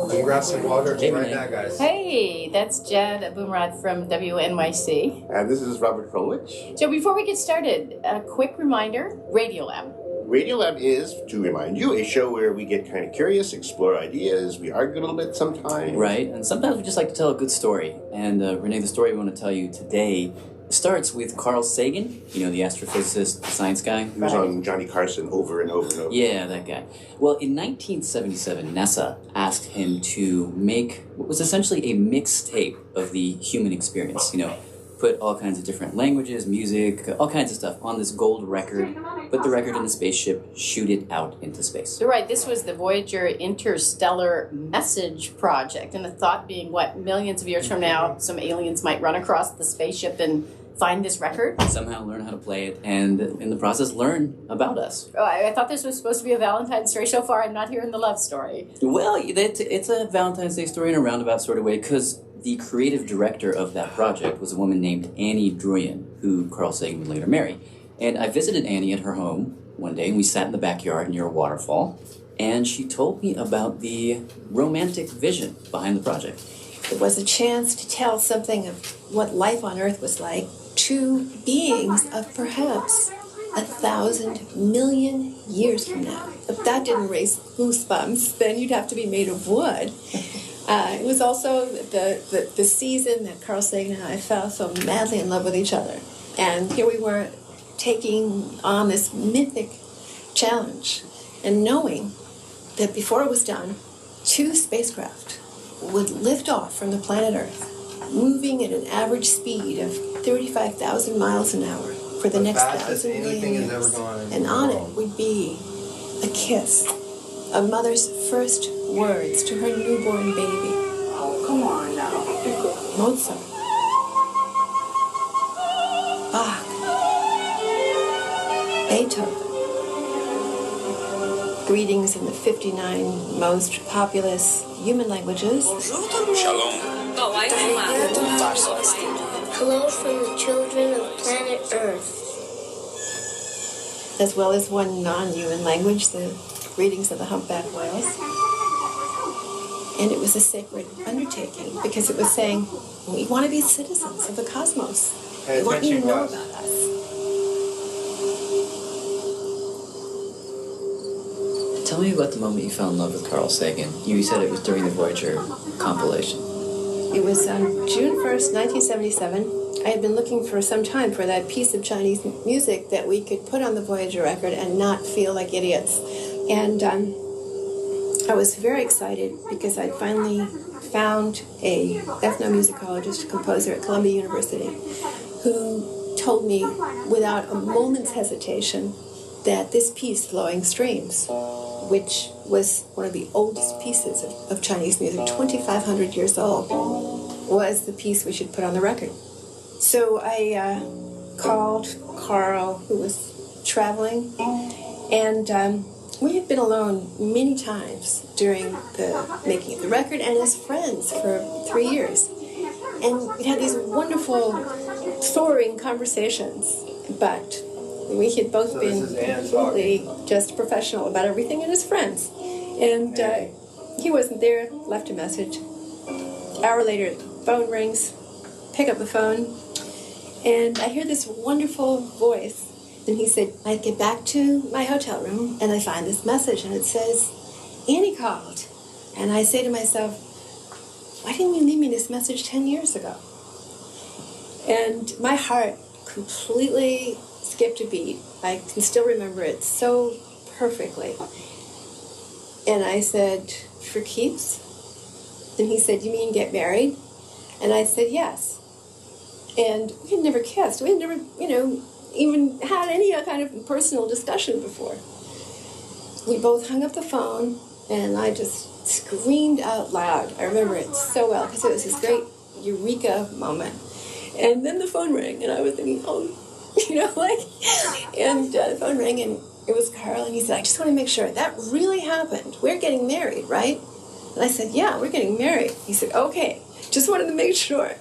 Can you grab some water right now, guys? Hey, that's Jad Abumrad from WNYC. And this is Robert Krulwich. So before we get started, a quick reminder, Radio Lab. Radio Lab is, to remind you, a show where we get kind of curious, explore ideas, we argue a little bit sometimes. Right, and sometimes we just like to tell a good story. And Renee, the story we want to tell you today starts with Carl Sagan, you know, the astrophysicist, the science guy. He was on Johnny Carson over and over and over. Yeah, that guy. Well, in 1977, NASA asked him to make what was essentially a mixtape of the human experience, you know, put all kinds of different languages, music, all kinds of stuff on this gold record, put the record in the spaceship, shoot it out into space. So right, this was the Voyager Interstellar Message Project, and the thought being, what, millions of years from now, some aliens might run across the spaceship and find this record? Somehow learn how to play it, and in the process learn about us. Oh, I thought this was supposed to be a Valentine's story. So far, I'm not hearing the love story. Well, it's a Valentine's Day story in a roundabout sort of way, because the creative director of that project was a woman named Annie Druyan, who Carl Sagan would later marry. And I visited Annie at her home one day, and we sat in the backyard near a waterfall, and she told me about the romantic vision behind the project. It was a chance to tell something of what life on Earth was like to beings of perhaps 1,000 million years from now. If that didn't raise goosebumps, then you'd have to be made of wood. It was also the season that Carl Sagan and I fell so madly in love with each other. And here we were taking on this mythic challenge and knowing that before it was done, 2 spacecraft would lift off from the planet Earth, moving at an average speed of 35,000 miles an hour for the next 1,000 million years. And on it would be a kiss, a mother's first words to her newborn baby. Oh, come on now. Mozart, Bach, Beethoven. Greetings in the 59 most populous human languages. Shalom. Hello from the children of planet Earth. as well as one non-human language, the greetings of the humpback whales. And it was a sacred undertaking because it was saying, we want to be citizens of the cosmos. We want you to know about us. Tell me about the moment you fell in love with Carl Sagan. You said it was during the Voyager compilation. It was on June 1st, 1977. I had been looking for some time for that piece of Chinese music that we could put on the Voyager record and not feel like idiots. And I was very excited because I finally found a ethnomusicologist, composer at Columbia University, who told me without a moment's hesitation that this piece, Flowing Streams, which was one of the oldest pieces of Chinese music, 2,500 years old, was the piece we should put on the record. So I called Carl, who was traveling, and we had been alone many times during the making of the record and as friends for 3 years. And we had these wonderful, soaring conversations, but we had both been completely just professional about everything and as friends. And he wasn't there, left a message. An hour later, the phone rings, pick up the phone, and I hear this wonderful voice. And he said, I get back to my hotel room and I find this message and it says, Annie called. And I say to myself, why didn't you leave me this message 10 years ago? And my heart completely skipped a beat. I can still remember it so perfectly. And I said, for keeps? And he said, you mean get married? And I said, yes. And we had never kissed. We had never, even had any kind of personal discussion before. We both hung up the phone, and I just screamed out loud. I remember it so well, because it was this great eureka moment. And then the phone rang, and I was thinking, and the phone rang, and it was Carl, and he said, I just want to make sure that really happened. We're getting married, right? And I said, yeah, we're getting married. He said, okay, just wanted to make sure.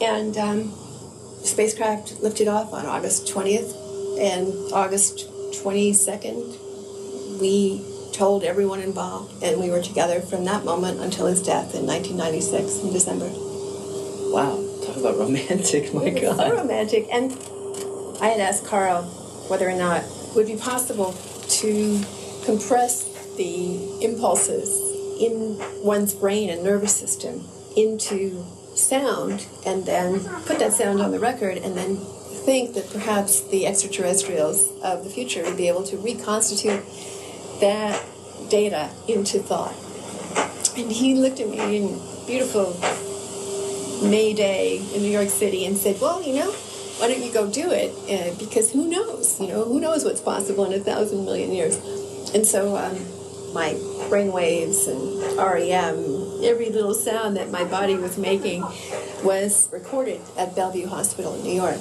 And spacecraft lifted off on August 20th, and August 22nd, we told everyone involved, and we were together from that moment until his death in 1996 in December. Wow, talk about romantic, my God. It was so romantic, and I had asked Carl whether or not it would be possible to compress the impulses in one's brain and nervous system into sound and then put that sound on the record and then think that perhaps the extraterrestrials of the future would be able to reconstitute that data into thought. And he looked at me in beautiful May Day in New York City and said, well, why don't you go do it? Because who knows? Who knows what's possible in 1,000 million years? And so my brain waves and REM, every little sound that my body was making was recorded at Bellevue Hospital in New York.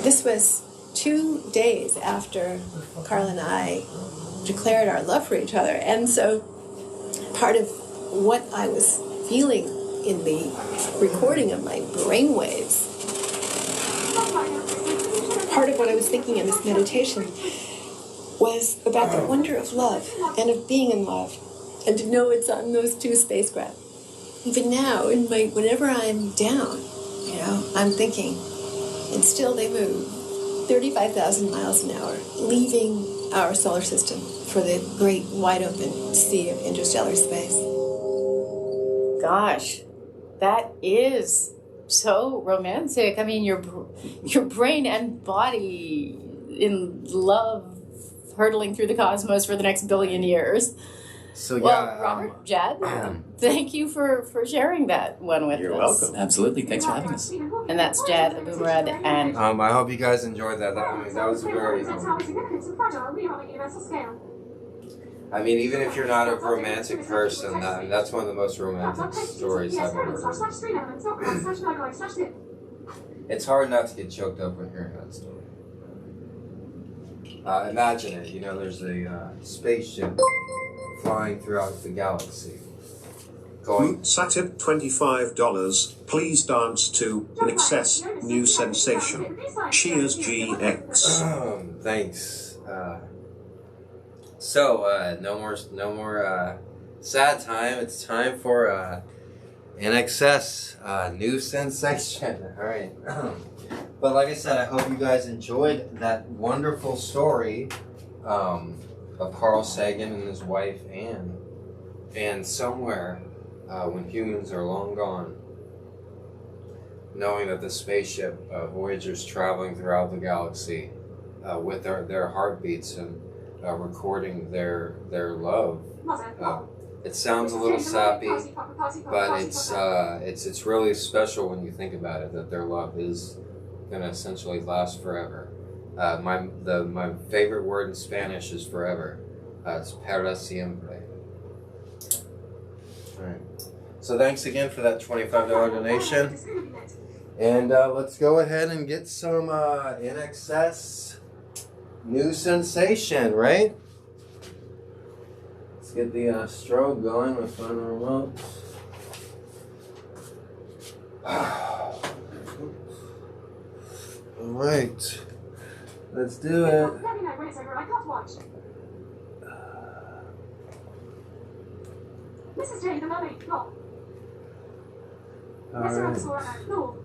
This was 2 days after Carl and I declared our love for each other. And so part of what I was feeling in the recording of my brain waves, part of what I was thinking in this meditation was about the wonder of love and of being in love, and to know it's on those 2 spacecraft. Even now, whenever I'm down, I'm thinking, and still they move 35,000 miles an hour, leaving our solar system for the great wide open sea of interstellar space. Gosh, that is so romantic. I mean, your brain and body in love, hurtling through the cosmos for the next billion years. So Robert, Jad, thank you for sharing that one with us. You're welcome. Absolutely, thanks for having us. And that's Jad Abumrad, and I hope you guys enjoyed that. That was very. Even if you're not a romantic person, that's one of the most romantic stories I've ever heard. It's hard not to get choked up when hearing that story. Imagine it. There's a spaceship flying throughout the galaxy. going. Satip $25. Please dance to In Excess New Sensation. Cheers, GX. Thanks. No more sad time. It's time for In Excess New Sensation. All right. But like I said, I hope you guys enjoyed that wonderful story of Carl Sagan and his wife Anne. And somewhere, when humans are long gone, knowing that the spaceship Voyager's traveling throughout the galaxy with their heartbeats and recording their love. It sounds a little sappy, but it's really special when you think about it, that their love is gonna essentially last forever. My favorite word in Spanish is forever. It's para siempre. All right. So thanks again for that $25 donation, and let's go ahead and get some In Excess New Sensation, right? Let's get the strobe going. Let's find the remote. All right, let's do it. Mrs.G, the mermaid, look. All Yes, sir, right. no.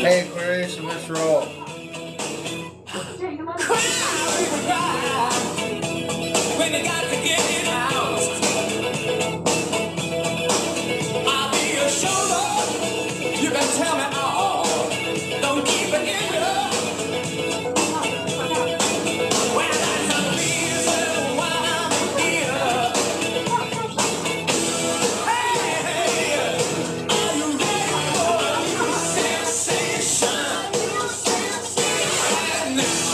Hey, Aquarius, and Mr. Roll. When you got to get it out, I'll be your shoulder. You can tell me all. Don't keep it in you. Well, that's the reason why I'm here. Hey, are you ready for a new sensation? Right now.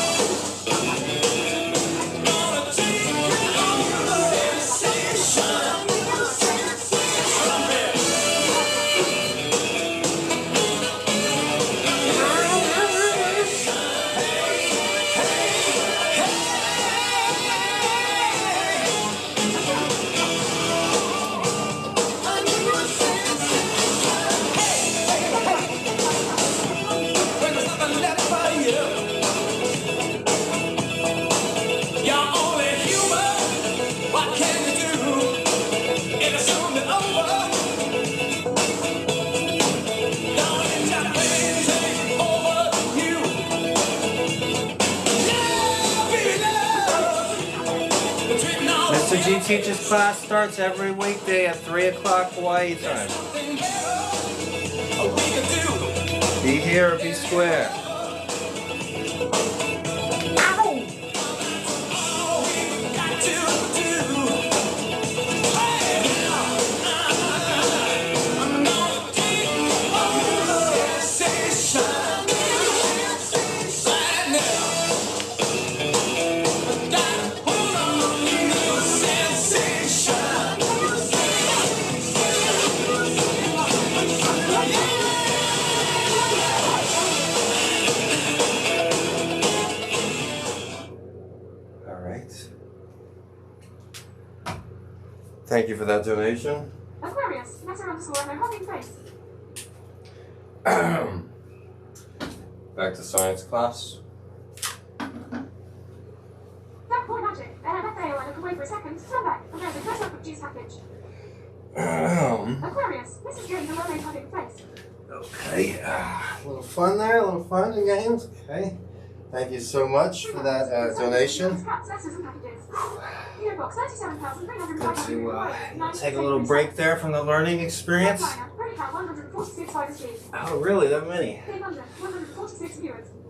Mr.G Teaches class starts every weekday at 3 o'clock Hawaii time. Be here or be square. Thank you for that donation. Aquarius, letter underscore no holding face. Back to science class. That boy magic. FAO, I look away for a second. Come back. And there's a close up of juice package. Aquarius, Mr.G, the mermaid holding face. Okay, a little fun there, a little fun in games. Okay, thank you so much for that donation. Cats, letters and packages. PO Box 37,305. Got to take a little break there from the learning experience. Oh, really? That many?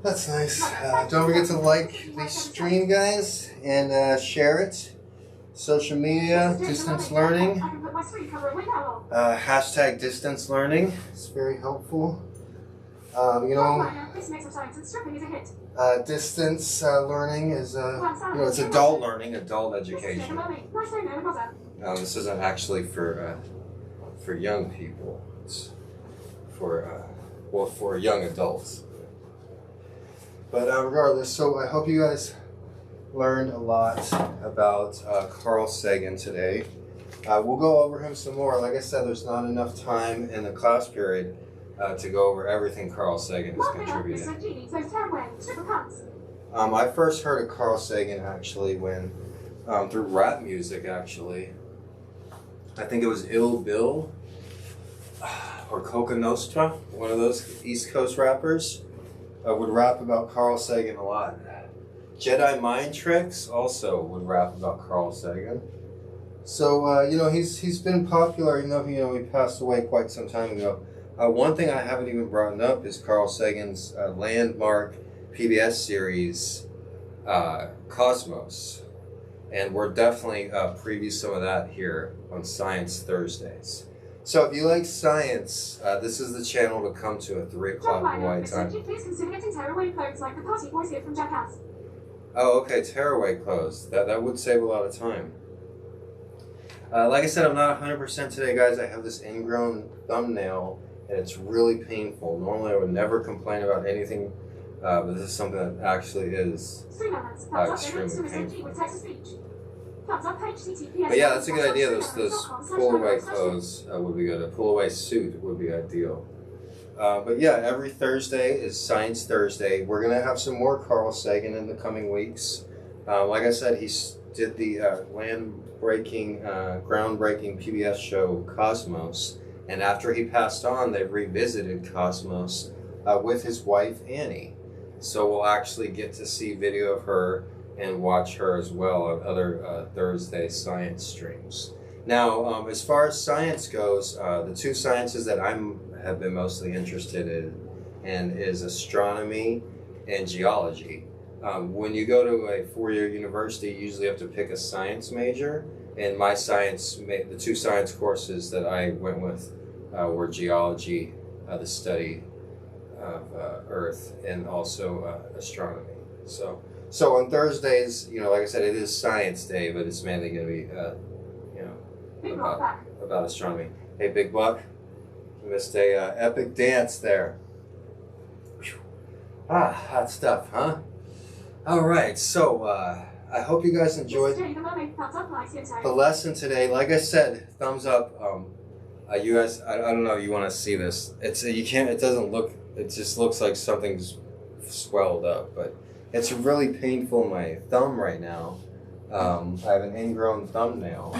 That's nice. Don't forget to like the stream, guys, and share it. Social media, distance learning. Hashtag distance learning. It's very helpful. Distance learning is, it's adult learning, adult education. This isn't actually for young people. It's for young adults. But regardless, so I hope you guys learned a lot about Carl Sagan today. We'll go over him some more. Like I said, there's not enough time in the class period to go over everything Carl Sagan has contributed. I first heard of Carl Sagan actually when through rap music actually. I think it was Ill Bill or Coca Nostra, one of those East Coast rappers, would rap about Carl Sagan a lot. Jedi Mind Tricks also would rap about Carl Sagan. So he's been popular. He passed away quite some time ago. One thing I haven't even brought up is Carl Sagan's landmark PBS series, Cosmos. And we're definitely preview some of that here on Science Thursdays. So if you like science, this is the channel to come to at 3 o'clock Hawaii time. Please consider getting tearaway clothes like the party boys get from Jackass. Oh, okay, tearaway clothes. That would save a lot of time. Like I said, I'm not 100% today, guys. I have this ingrown thumbnail, and it's really painful. Normally, I would never complain about anything, but this is something that actually is extremely painful. But yeah, that's a good idea. Those pull-away clothes would be good. A pull-away suit would be ideal. But yeah, every Thursday is Science Thursday. We're going to have some more Carl Sagan in the coming weeks. Like I said, he did the groundbreaking PBS show Cosmos. And after he passed on, they revisited Cosmos with his wife, Annie. So we'll actually get to see video of her and watch her as well on other Thursday science streams. Now, as far as science goes, the two sciences that have been mostly interested in is astronomy and geology. When you go to a four-year university, you usually have to pick a science major. And my the two science courses that I went with were geology, the study of Earth, and also astronomy. So on Thursdays, like I said, it is Science Day, but it's mainly going to be, about astronomy. Hey, Big Buck, you missed a epic dance there. Whew. Hot stuff, huh? All right, so I hope you guys enjoyed the lesson today. Like I said, thumbs up. You guys, I don't know. You want to see this? You can't. It doesn't look. It just looks like something's swelled up, but it's really painful in my thumb right now. I have an ingrown thumbnail,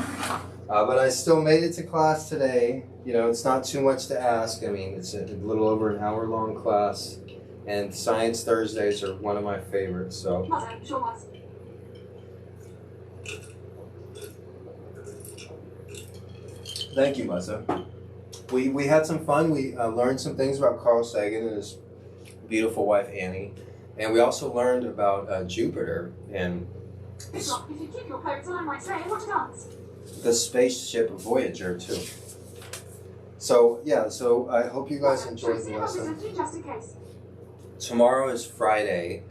but I still made it to class today. It's not too much to ask. I mean, it's a little over an hour-long class, and Science Thursdays are one of my favorites. So. Thank you, Muzza. We had some fun. We learned some things about Carl Sagan and his beautiful wife Annie, and we also learned about Jupiter and the spaceship Voyager too. So yeah, I hope you guys enjoyed the lesson. Tomorrow is Friday,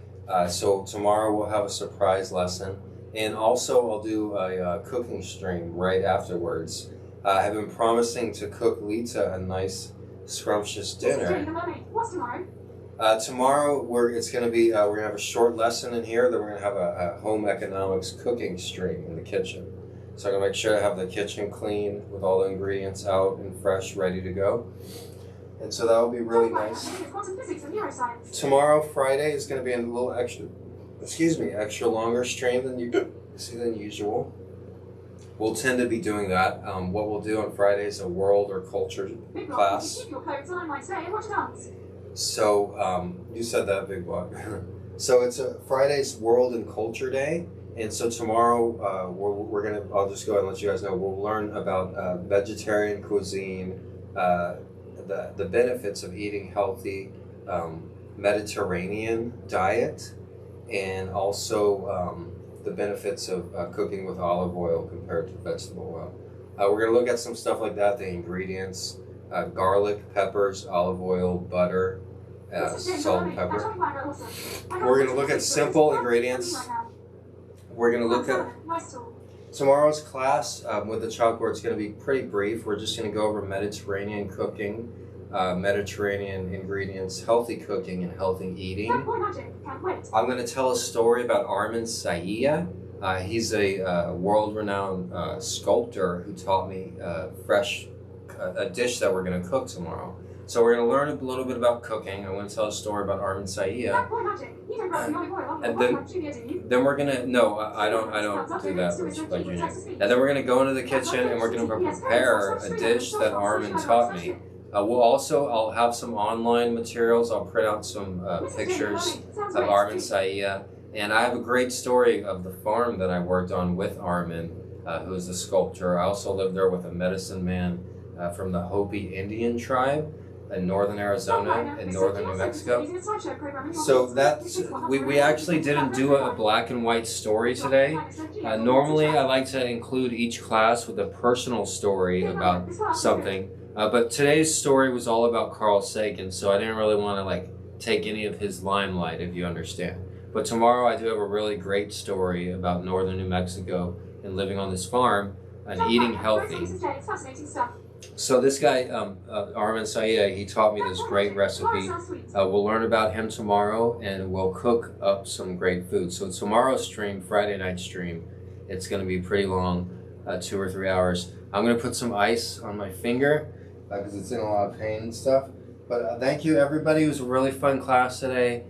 so tomorrow we'll have a surprise lesson, and also I'll do a cooking stream right afterwards. I have been promising to cook Lita a nice, scrumptious dinner. What's tomorrow? Tomorrow it's going to be we're going to have a short lesson in here. Then we're going to have a home economics cooking stream in the kitchen. So I'm gonna make sure to have the kitchen clean with all the ingredients out and fresh, ready to go. And so that will be really nice. Tomorrow, Friday, is gonna be a little extra longer stream than usual. We'll tend to be doing that. What we'll do on Friday is a world or culture class. So you said that, Big Block. So it's a Friday's World and Culture Day, and so tomorrow we're gonna. I'll just go ahead and let you guys know. We'll learn about vegetarian cuisine, the benefits of eating healthy Mediterranean diet, and also the benefits of cooking with olive oil compared to vegetable oil. We're gonna look at some stuff like that. The ingredients: garlic, peppers, olive oil, butter. Salt and pepper. We're going to look at simple ingredients. We're going to look at tomorrow's class with the chalkboard. It's going to be pretty brief. We're just going to go over Mediterranean cooking, Mediterranean ingredients, healthy cooking, and healthy eating. I'm going to tell a story about Armin Saia. He's a world-renowned sculptor who taught me a dish that we're going to cook tomorrow. So we're going to learn a little bit about cooking. I'm going to tell a story about Armin Saia. And then we're going to, no, I don't do that like Junior. And then we're going to go into the kitchen and we're going to prepare a dish that Armin taught me. I'll have some online materials. I'll print out some pictures of Armin Saia. And I have a great story of the farm that I worked on with Armin, who is a sculptor. I also lived there with a medicine man from the Hopi Indian tribe in northern Arizona and northern New Mexico. So that's, we actually didn't do a black and white story today. Normally I like to include each class with a personal story about something, but today's story was all about Carl Sagan, so I didn't really want to take any of his limelight, if you understand. But tomorrow I do have a really great story about northern New Mexico and living on this farm and eating healthy. So this guy, Armin Saia, he taught me this great recipe. We'll learn about him tomorrow and we'll cook up some great food. So tomorrow's stream, Friday night stream, it's going to be pretty long, 2 or 3 hours. I'm going to put some ice on my finger because it's in a lot of pain and stuff. But thank you everybody. It was a really fun class today.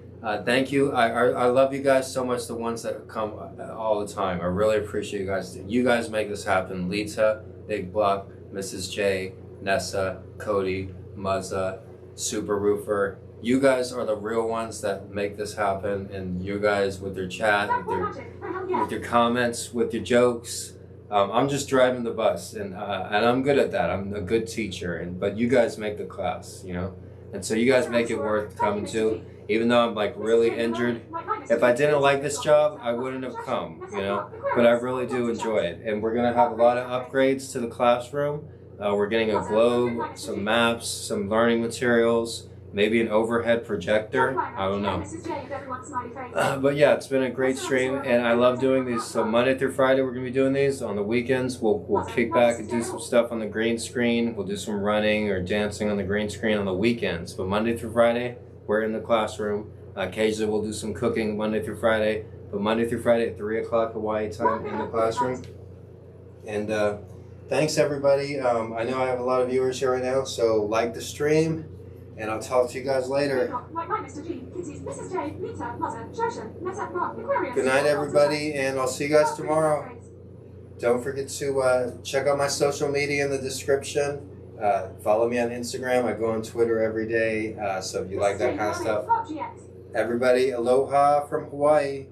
Thank you. I love you guys so much, the ones that come all the time. I really appreciate you guys. You guys make this happen. Lita, Big Block, Mrs. J, Nessa, Cody, Muzza, Super Roofer. You guys are the real ones that make this happen, and you guys with your chat, with your comments, with your jokes. I'm just driving the bus, and I'm good at that. I'm a good teacher, but you guys make the class, you know? And so you guys make it worth coming to. Even though I'm really injured, if I didn't like this job, I wouldn't have come, you know? But I really do enjoy it. And we're going to have a lot of upgrades to the classroom. We're getting a globe, some maps, some learning materials, maybe an overhead projector. I don't know. But yeah, it's been a great stream, and I love doing these. So Monday through Friday, we're going to be doing these. On the weekends, we'll kick back and do some stuff on the green screen. We'll do some running or dancing on the green screen on the weekends. But Monday through Friday, we're in the classroom. Occasionally we'll do some cooking Monday through Friday, but Monday through Friday at 3 o'clock Hawaii time in the classroom. And thanks everybody. I know I have a lot of viewers here right now, so like the stream, and I'll talk to you guys later. Good night everybody, and I'll see you guys tomorrow. Don't forget to check out my social media in the description. Follow me on Instagram. I go on Twitter every day, so if you like that kind of stuff. Everybody, aloha from Hawaii.